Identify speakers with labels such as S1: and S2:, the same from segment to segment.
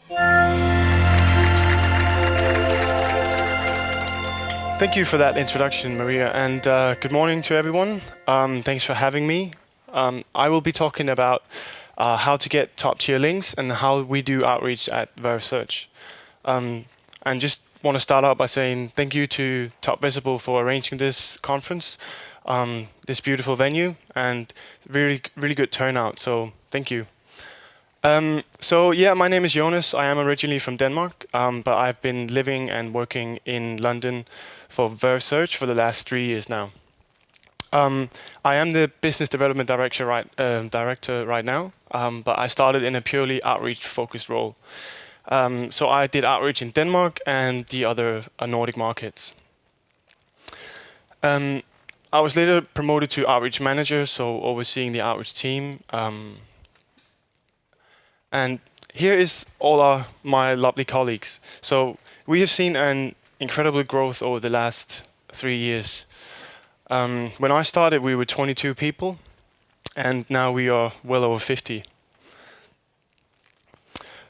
S1: Thank you for that introduction, Maria, and good morning to everyone. Thanks for having me. I will be talking about how to get top-tier links and how we do outreach at Verve Search. And just want to start out by saying thank you to Topvisible for arranging this conference, this beautiful venue, and really, really good turnout. So thank you. So yeah, my name is Jonas. I am originally from Denmark, but I've been living and working in London for Verve Search for the last 3 years now. I am the business development director right now, but I started in a purely outreach-focused role. So I did outreach in Denmark and the other Nordic markets. I was later promoted to outreach manager, so overseeing the outreach team. And here is all my lovely colleagues. So we have seen an incredible growth over the last 3 years. When I started, we were 22 people, and now we are well over 50.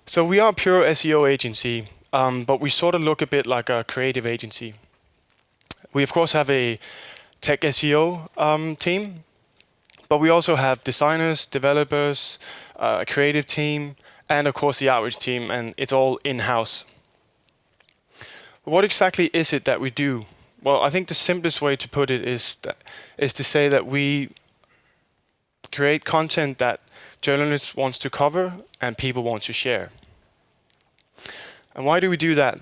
S1: So we are a pure SEO agency, but we sort of look a bit like a creative agency. We of course have a tech SEO team, but we also have designers, developers, a creative team, and of course the outreach team, and it's all in-house. What exactly is it that we do? Well, I think the simplest way to put it is to say that we create content that journalists want to cover and people want to share. And why do we do that?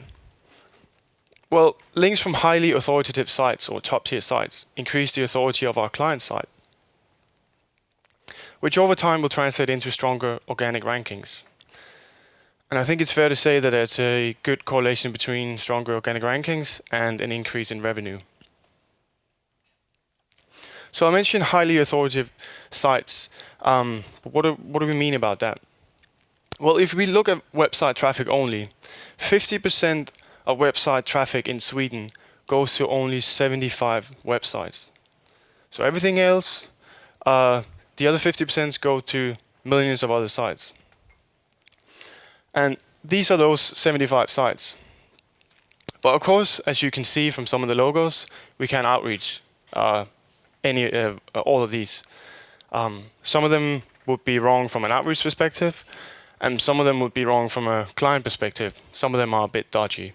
S1: Well, links from highly authoritative sites or top-tier sites increase the authority of our client site, which over time will translate into stronger organic rankings. And I think it's fair to say that there's a good correlation between stronger organic rankings and an increase in revenue. So I mentioned highly authoritative sites. But what do we mean about that? Well, if we look at website traffic only, 50% of website traffic in Sweden goes to only 75 websites. So everything else, the other 50% go to millions of other sites. And these are those 75 sites. But of course, as you can see from some of the logos, we can outreach all of these. Some of them would be wrong from an outreach perspective, and some of them would be wrong from a client perspective. Some of them are a bit dodgy.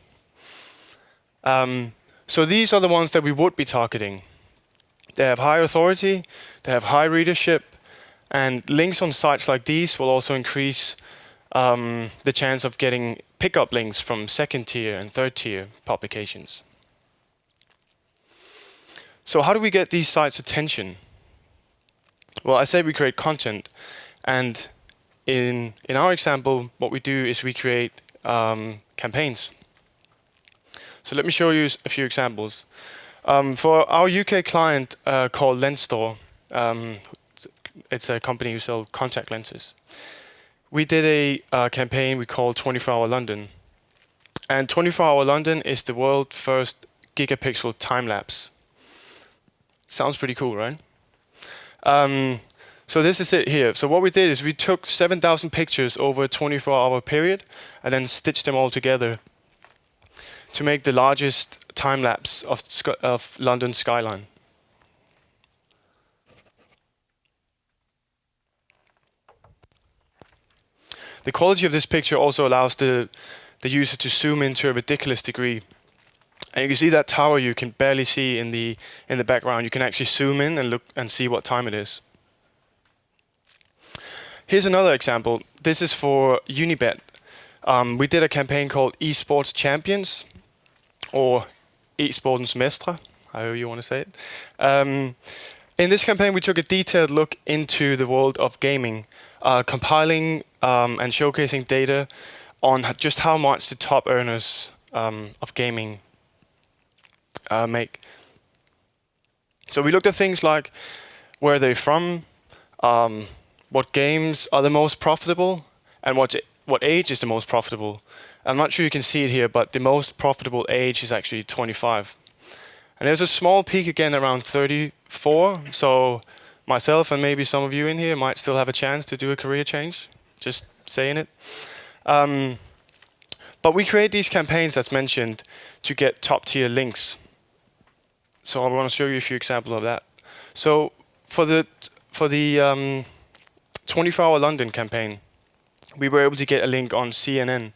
S1: So these are the ones that we would be targeting. They have high authority, they have high readership, and links on sites like these will also increase the chance of getting pickup links from second tier and third tier publications. So how do we get these sites' attention? Well, I said we create content, and in our example, what we do is we create campaigns. So let me show you a few examples. For our UK client called Lens Store, it's a company who sells contact lenses. We did a campaign we called 24-Hour London. And 24-Hour London is the world's first gigapixel time-lapse. Sounds pretty cool, right? So this is it here. So what we did is we took 7,000 pictures over a 24-hour period and then stitched them all together to make the largest time-lapse of London skyline. The quality of this picture also allows the user to zoom in to a ridiculous degree. And you can see that tower you can barely see in the background. You can actually zoom in and look and see what time it is. Here's another example. This is for Unibet. We did a campaign called Esports Champions, or Esportens Mestre, however you want to say it. In this campaign, we took a detailed look into the world of gaming, compiling and showcasing data on just how much the top earners of gaming make. So we looked at things like where they're from, what games are the most profitable, and what age is the most profitable. I'm not sure you can see it here, but the most profitable age is actually 25. And there's a small peak again around 34. So myself and maybe some of you in here might still have a chance to do a career change. Just saying it. But we create these campaigns, as mentioned, to get top-tier links. So I want to show you a few examples of that. So for the 24-hour London campaign, we were able to get a link on CNN.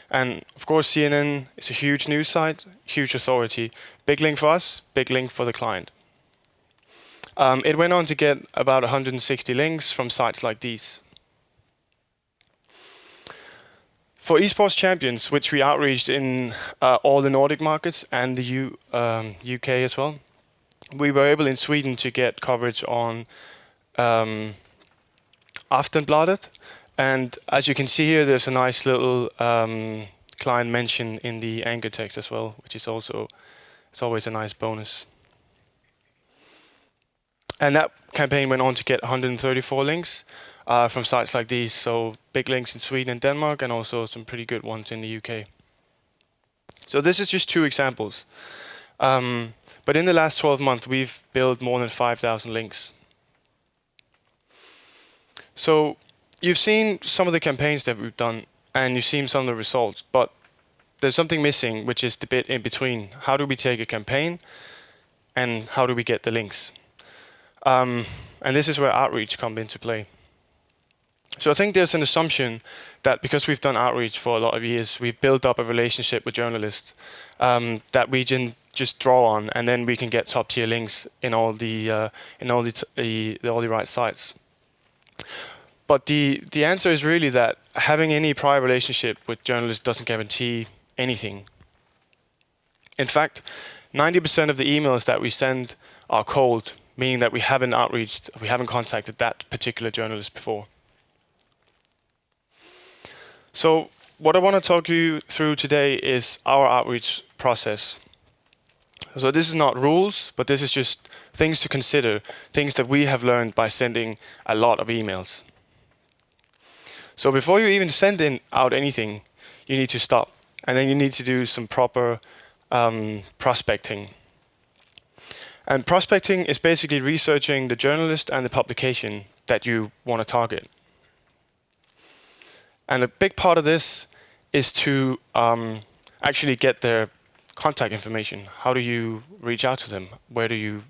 S1: And of course, CNN is a huge news site, huge authority. Big link for us, big link for the client. It went on to get about 160 links from sites like these. For esports champions, which we outreached in all the Nordic markets and the UK as well, we were able in Sweden to get coverage on Aftonbladet. And as you can see here, there's a nice little client mention in the anchor text as well, which is also, it's always a nice bonus. And that campaign went on to get 134 links from sites like these. So big links in Sweden and Denmark, and also some pretty good ones in the UK. So this is just 2 examples. But in the last 12 months, we've built more than 5,000 links. So you've seen some of the campaigns that we've done, and you've seen some of the results, but there's something missing, which is the bit in between. How do we take a campaign, and how do we get the links? And this is where outreach comes into play. So I think there's an assumption that because we've done outreach for a lot of years, we've built up a relationship with journalists that we can just draw on, and then we can get top-tier links in all the right sites. But the answer is really that having any prior relationship with journalists doesn't guarantee anything. In fact, 90% of the emails that we send are cold, meaning that we haven't outreached, we haven't contacted that particular journalist before. So what I want to talk you through today is our outreach process. So this is not rules, but this is just things to consider, things that we have learned by sending a lot of emails. So before you even send out anything, you need to stop, and then you need to do some proper prospecting. And prospecting is basically researching the journalist and the publication that you want to target. And a big part of this is to actually get their contact information. How do you reach out to them? Where do you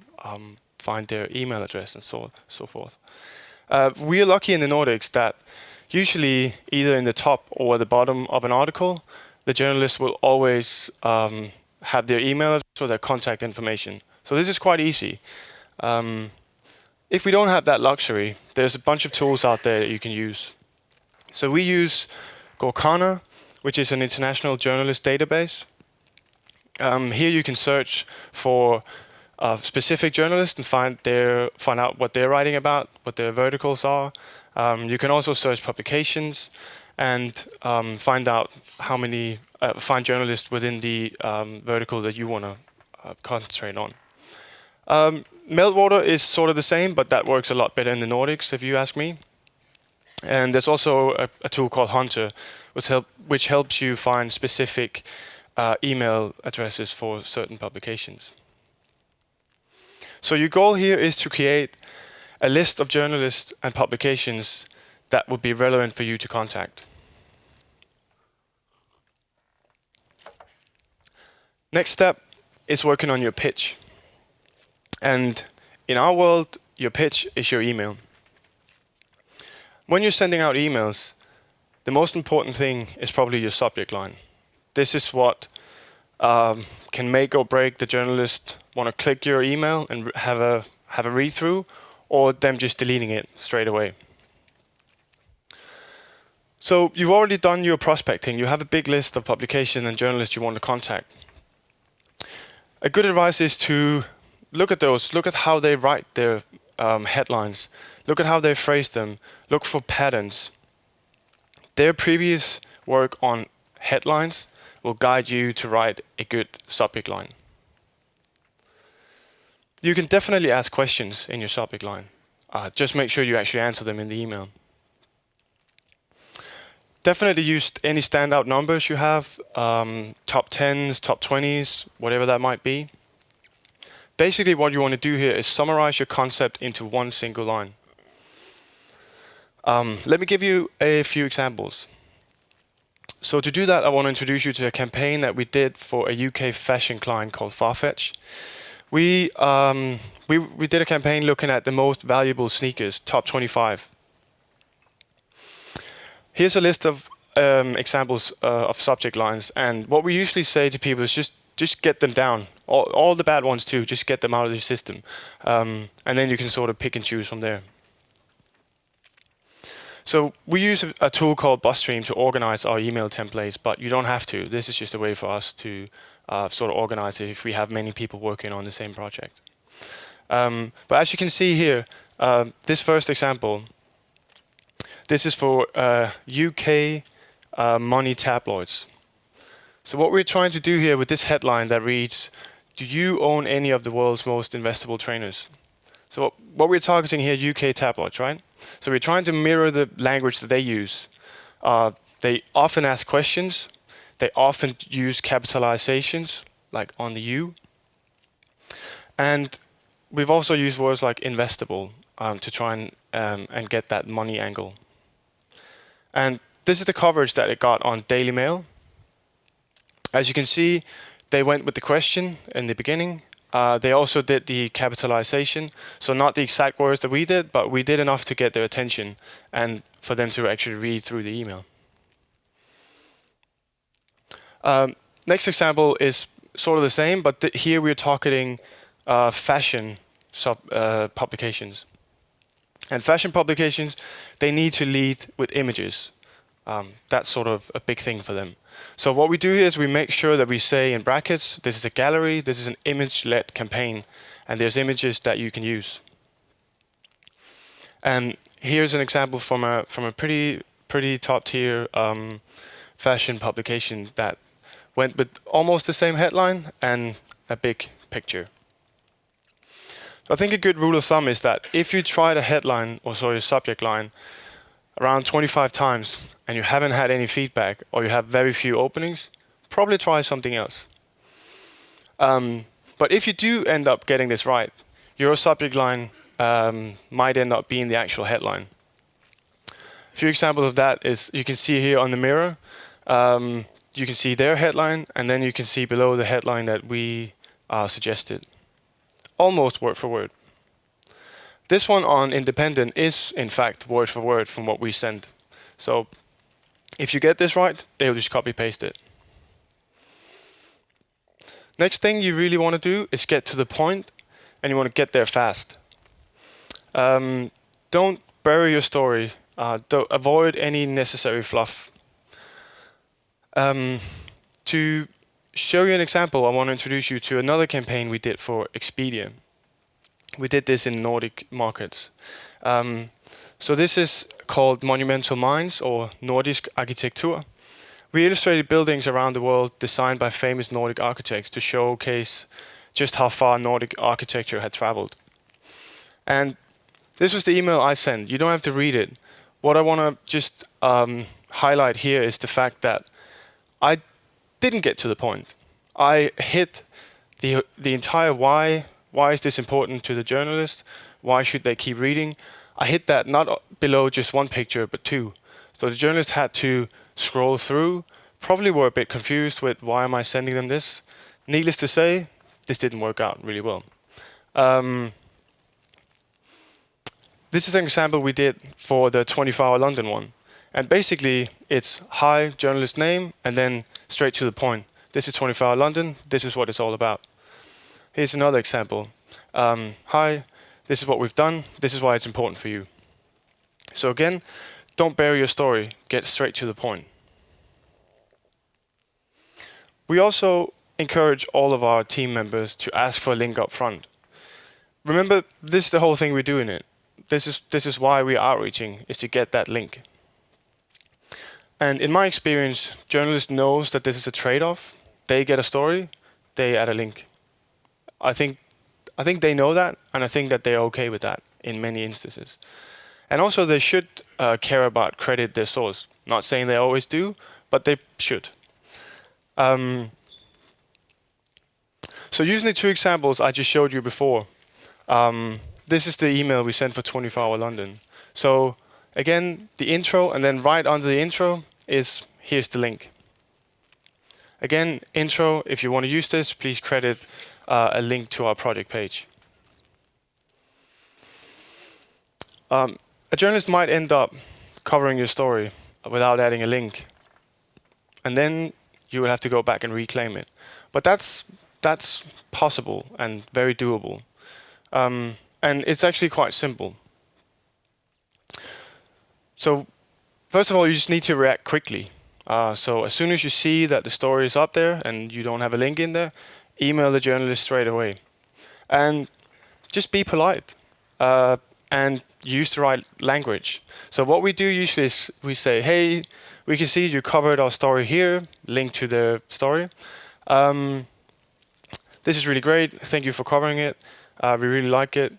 S1: find their email address, and so forth? We are lucky in the Nordics that usually either in the top or the bottom of an article, the journalist will always have their email address or their contact information. So this is quite easy. If we don't have that luxury, there's a bunch of tools out there that you can use. So we use Gorkana, which is an international journalist database. Here you can search for a specific journalist and find out what they're writing about, what their verticals are. You can also search publications and find out how many find journalists within the vertical that you want to concentrate on. Meltwater is sort of the same, but that works a lot better in the Nordics, if you ask me. And there's also a tool called Hunter, which helps you find specific email addresses for certain publications. So your goal here is to create a list of journalists and publications that would be relevant for you to contact. Next step is working on your pitch. And in our world, your pitch is your email. When you're sending out emails, the most important thing is probably your subject line. This is what can make or break the journalist want to click your email and have a read through, or them just deleting it straight away. So you've already done your prospecting. You have a big list of publications and journalists you want to contact. A good advice is to look at those. Look at how they write their headlines. Look at how they phrase them. Look for patterns. Their previous work on headlines will guide you to write a good subject line. You can definitely ask questions in your subject line. Just make sure you actually answer them in the email. Definitely use any standout numbers you have, top 10s, top 20s, whatever that might be. Basically what you want to do here is summarize your concept into one single line. Let me give you a few examples. So to do that, I want to introduce you to a campaign that we did for a UK fashion client called Farfetch. We did a campaign looking at the most valuable sneakers, top 25. Here's a list of examples of subject lines, and what we usually say to people is just get them down. All the bad ones too, just get them out of the system, and then you can sort of pick and choose from there. So we use a tool called BusStream to organize our email templates, but you don't have to. This is just a way for us to sort of organize it if we have many people working on the same project. But as you can see here, this first example, this is for UK money tabloids. So what we're trying to do here with this headline that reads, "Do you own any of the world's most investable trainers?" So what we're targeting here, UK tabloids, right? So we're trying to mirror the language that they use. They often ask questions. They often use capitalizations, like on the U. And we've also used words like investable to try and get that money angle. And this is the coverage that it got on Daily Mail. As you can see, they went with the question in the beginning. They also did the capitalization, so not the exact words that we did, but we did enough to get their attention and for them to actually read through the email. Next example is sort of the same, but here we're targeting fashion publications. And fashion publications, they need to lead with images. That's sort of a big thing for them. So what we do here is we make sure that we say in brackets, this is a gallery, this is an image-led campaign, and there's images that you can use. And here's an example from a pretty top-tier fashion publication that went with almost the same headline and a big picture. So I think a good rule of thumb is that if you try the headline, or sorry, a subject line, around 25 times and you haven't had any feedback or you have very few openings, probably try something else. But if you do end up getting this right, your subject line might end up being the actual headline. A few examples of that is you can see here on the mirror, you can see their headline, and then you can see below the headline that we suggested. Almost word for word. This one on Independent is, in fact, word for word from what we sent. So if you get this right, they'll just copy-paste it. Next thing you really want to do is get to the point, and you want to get there fast. Don't bury your story. Don't avoid any necessary fluff. To show you an example, I want to introduce you to another campaign we did for Expedia. We did this in Nordic markets. So this is called Monumental Minds, or Nordisk Arkitektur. We illustrated buildings around the world designed by famous Nordic architects to showcase just how far Nordic architecture had traveled. And this was the email I sent. You don't have to read it. What I want to just highlight here is the fact that I didn't get to the point. I hit the entire why. Why is this important to the journalist? Why should they keep reading? I hit that not below just one picture, but two. So the journalist had to scroll through, probably were a bit confused with why am I sending them this. Needless to say, this didn't work out really well. This is an example we did for the 24-hour London one. And basically, it's hi, journalist name, and then straight to the point. This is 24-hour London, this is what it's all about. Here's another example. Hi, this is what we've done. This is why it's important for you. So again, don't bury your story. Get straight to the point. We also encourage all of our team members to ask for a link up front. Remember, this is the whole thing we're doing it. This is why we're outreaching, is to get that link. And in my experience, journalists knows that this is a trade-off. They get a story, they add a link. I think they know that, and I think that they're okay with that in many instances. And also they should care about credit their source. Not saying they always do, but they should. So using the two examples I just showed you before, this is the email we sent for 24-hour London. So again, the intro, and then right under the intro is here's the link. Again, intro, if you want to use this, please credit a link to our project page. A journalist might end up covering your story without adding a link, and then you will have to go back and reclaim it. But that's possible and very doable. And it's actually quite simple. So first of all, you just need to react quickly. So as soon as you see that the story is up there and you don't have a link in there, email the journalist straight away. And just be polite and use the right language. So what we do usually is we say, hey, we can see you covered our story here, link to the story. This is really great. Thank you for covering it. We really like it.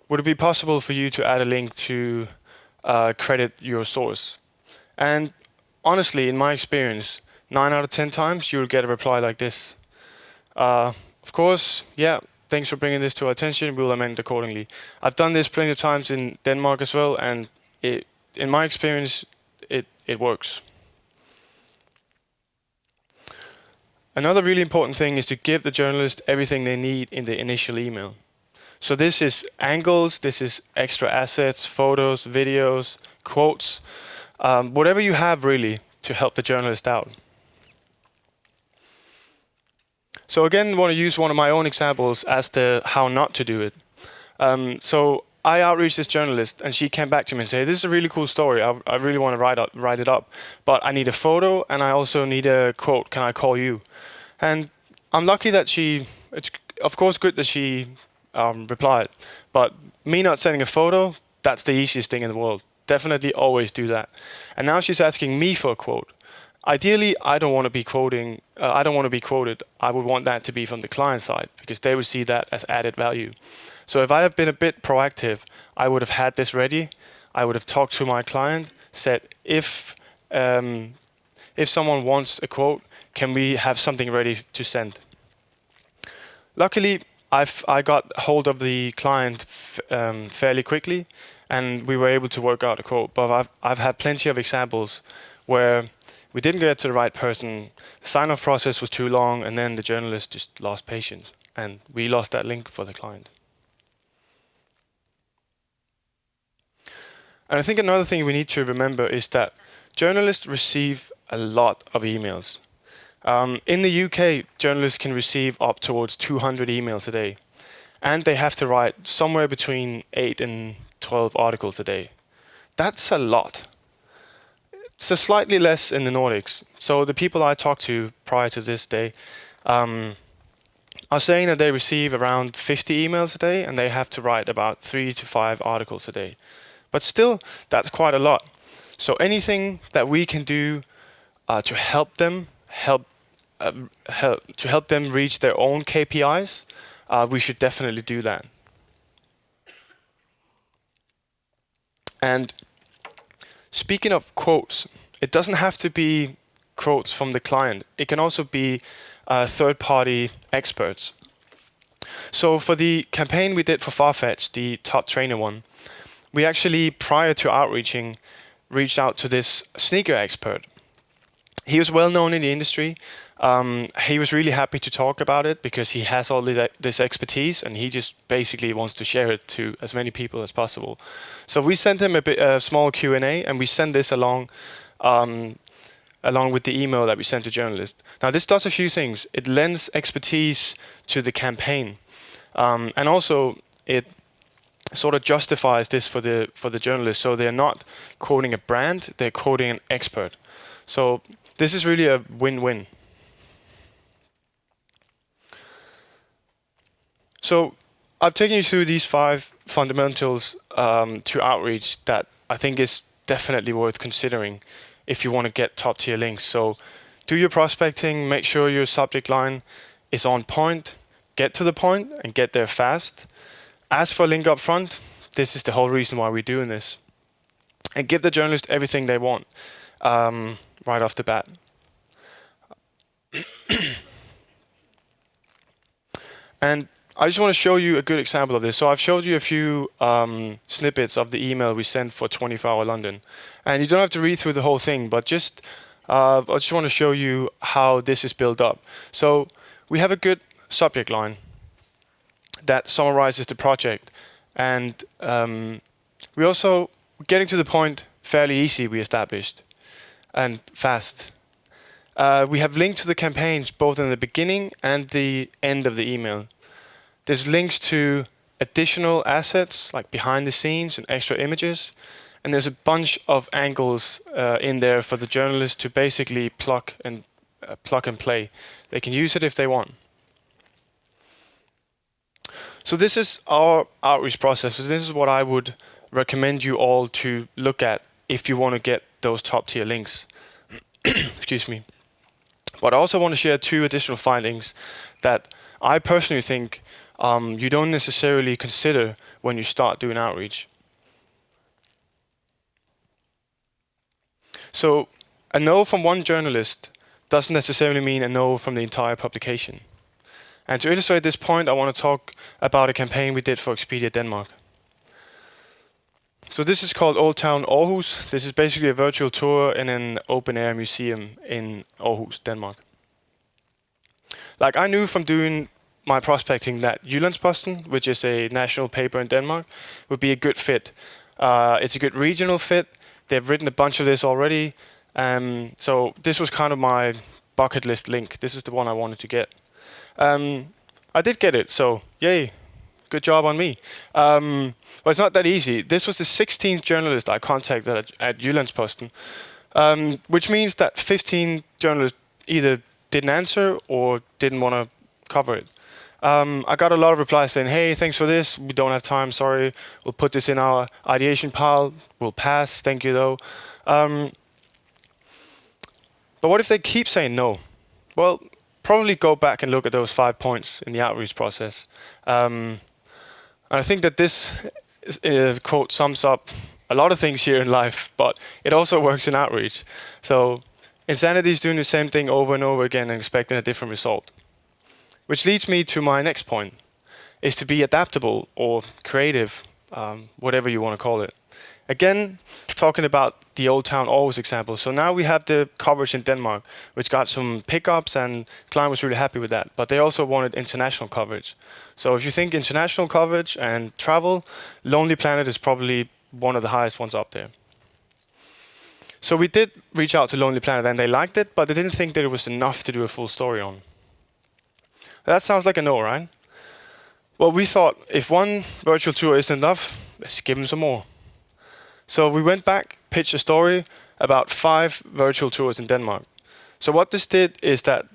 S1: Would it be possible for you to add a link to credit your source? And honestly, in my experience, 9 out of 10 times, you'll get a reply like this. Of course, yeah, thanks for bringing this to our attention. We'll amend accordingly. I've done this plenty of times in Denmark as well, and in my experience, it works. Another really important thing is to give the journalist everything they need in the initial email. So this is angles, this is extra assets, photos, videos, quotes, whatever you have really to help the journalist out. So again, I want to use one of my own examples as to how not to do it. So I outreached this journalist and she came back to me and said, this is a really cool story. I really want to write it up, but I need a photo and I also need a quote. Can I call you? And I'm lucky that it's of course good that she replied, but me not sending a photo, that's the easiest thing in the world. Definitely always do that. And now she's asking me for a quote. Ideally, I don't want to be quoting. I don't want to be quoted. I would want that to be from the client side because they would see that as added value. So if I have been a bit proactive, I would have had this ready. I would have talked to my client, said if someone wants a quote, can we have something ready to send? Luckily, I got hold of the client fairly quickly, and we were able to work out a quote. But I've had plenty of examples where we didn't get to the right person, the sign-off process was too long, and then the journalist just lost patience, and we lost that link for the client. And I think another thing we need to remember is that journalists receive a lot of emails. In the UK, journalists can receive up towards 200 emails a day, and they have to write somewhere between 8 and 12 articles a day. That's a lot. So slightly less in the Nordics. So the people I talked to prior to this day are saying that they receive around 50 emails a day and they have to write about 3 to 5 articles a day. But still, that's quite a lot. So anything that we can do to help them reach their own KPIs, we should definitely do that. And speaking of quotes, it doesn't have to be quotes from the client. It can also be third-party experts. So for the campaign we did for Farfetch, the top trainer one, we actually, prior to outreaching, reached out to this sneaker expert. He was well known in the industry. He was really happy to talk about it because he has all this expertise and he just basically wants to share it to as many people as possible. So we sent him a small Q&A and we sent this along with the email that we sent to journalists. Now this does a few things. It lends expertise to the campaign, and also it sort of justifies this for the journalists. So they're not quoting a brand; they're quoting an expert. So this is really a win-win. So I've taken you through these 5 fundamentals to outreach that I think is definitely worth considering if you want to get top tier links. So do your prospecting, make sure your subject line is on point, get to the point and get there fast. As for link up front, this is the whole reason why we're doing this. And give the journalist everything they want right off the bat. And I just want to show you a good example of this. So I've showed you a few snippets of the email we sent for 24 Hour London. And you don't have to read through the whole thing, but just I just want to show you how this is built up. So we have a good subject line that summarizes the project, and we also getting to the point fairly easy. We established and fast. We have linked to the campaigns both in the beginning and the end of the email. There's links to additional assets like behind the scenes and extra images, and there's a bunch of angles in there for the journalist to basically plug and play. They can use it if they want. So this is our outreach process. So this is what I would recommend you all to look at if you want to get those top tier links. Excuse me. But I also want to share 2 additional findings that I personally think you don't necessarily consider when you start doing outreach. So a no from one journalist doesn't necessarily mean a no from the entire publication. And to illustrate this point, I want to talk about a campaign we did for Expedia Denmark. So this is called Old Town Aarhus. This is basically a virtual tour in an open-air museum in Aarhus, Denmark. Like, I knew from doing my prospecting that Jyllandsposten, which is a national paper in Denmark, would be a good fit. It's a good regional fit. They've written a bunch of this already. So this was kind of my bucket list link. This is the one I wanted to get. I did get it, so yay. Good job on me. But it's not that easy. This was the 16th journalist I contacted at Jyllandsposten, which means that 15 journalists either didn't answer or didn't want to cover it. I got a lot of replies saying, hey, thanks for this. We don't have time, sorry. We'll put this in our ideation pile. We'll pass, thank you though. But what if they keep saying no? Well, probably go back and look at those 5 points in the outreach process. I think that this quote sums up a lot of things here in life, but it also works in outreach. So insanity is doing the same thing over and over again and expecting a different result. Which leads me to my next point, is to be adaptable or creative, whatever you want to call it. Again, talking about the Old Town Aarhus example. So now we have the coverage in Denmark, which got some pickups, and client was really happy with that. But they also wanted international coverage. So if you think international coverage and travel, Lonely Planet is probably one of the highest ones up there. So we did reach out to Lonely Planet, and they liked it, but they didn't think that it was enough to do a full story on. That sounds like a no, right? Well, we thought if one virtual tour isn't enough, let's give them some more. So we went back, pitched a story about 5 virtual tours in Denmark. So what this did is that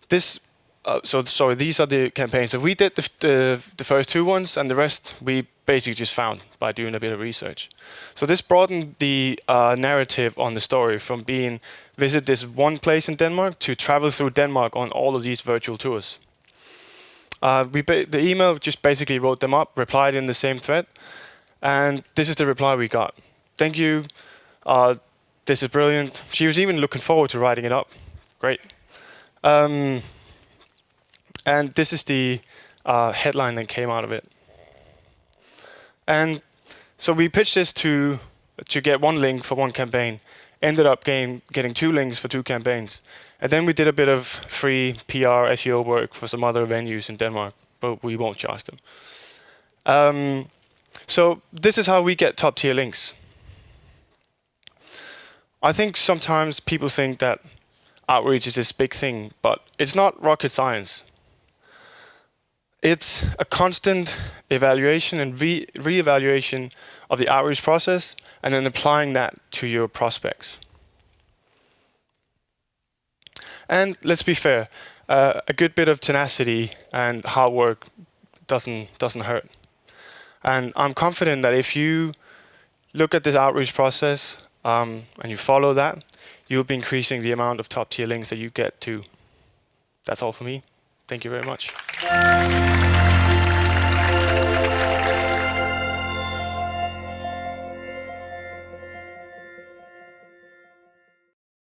S1: this, these are the campaigns. So we did the first 2 ones, and the rest we basically just found by doing a bit of research. So this broadened the narrative on the story from being visit this one place in Denmark to travel through Denmark on all of these virtual tours. The email just basically wrote them up, replied in the same thread, and this is the reply we got. Thank you. This is brilliant. She was even looking forward to writing it up. Great. And this is the headline that came out of it. And so we pitched this to get 1 link for 1 campaign. Ended up getting 2 links for 2 campaigns. And then we did a bit of free PR SEO work for some other venues in Denmark, but we won't charge them. So this is how we get top tier links. I think sometimes people think that outreach is this big thing, but it's not rocket science. It's a constant evaluation and re-evaluation of the outreach process, and then applying that to your prospects. And let's be fair, a good bit of tenacity and hard work doesn't hurt. And I'm confident that if you look at this outreach process and you follow that, you'll be increasing the amount of top tier links that you get too. That's all for me. Thank you very much.